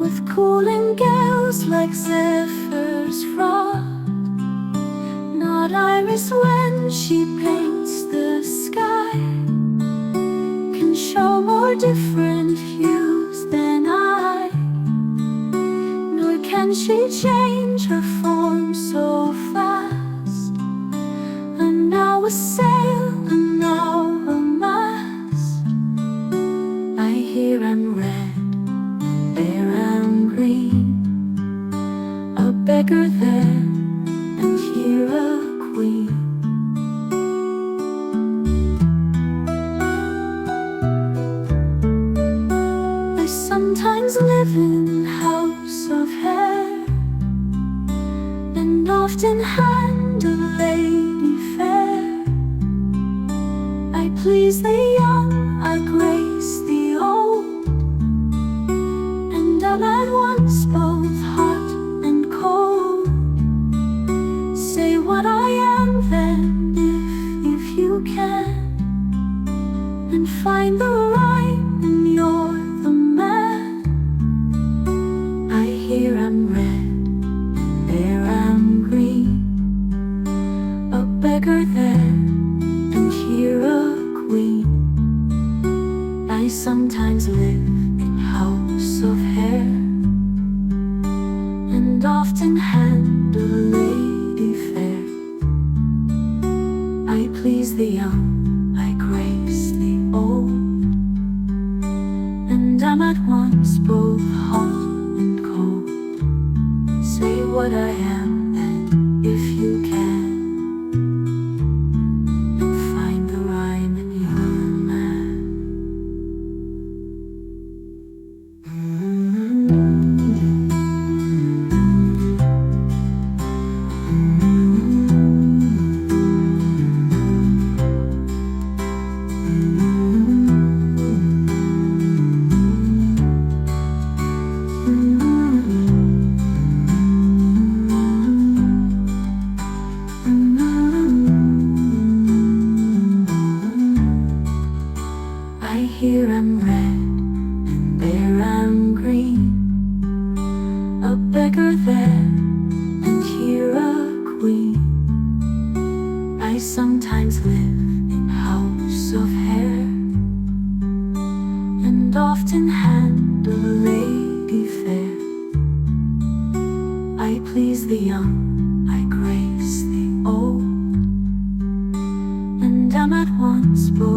with cooling gales like zephyrs fraught. Not iris when she paints the sky can show more different hues than I, nor can she change her form so fast. And now a sail, and now a mast. I hear I'm red, there I'm green, a beggar there, and here a queen. I sometimes live in house of hair, and often hand a lady fair. I please the young, I grace the old, and I'm at once both hot and cold. Say what I am then, if you can, and find the rhyme, and you're the man. I hear I'm red, there I'm green, a beggar there, and here a queen. I sometimes live in house of hair, and often hand a lady fair. I please the young, I grace the old, and I'm at once both hot and cold. Say what I am then, if you can, and find the rhyme in your man. I hear I'm red, and there I'm green, a beggar there, and here a queen. I sometimes live in house of hair, and often hand a lady fair. I please the young, I grace the old, and I'm at once both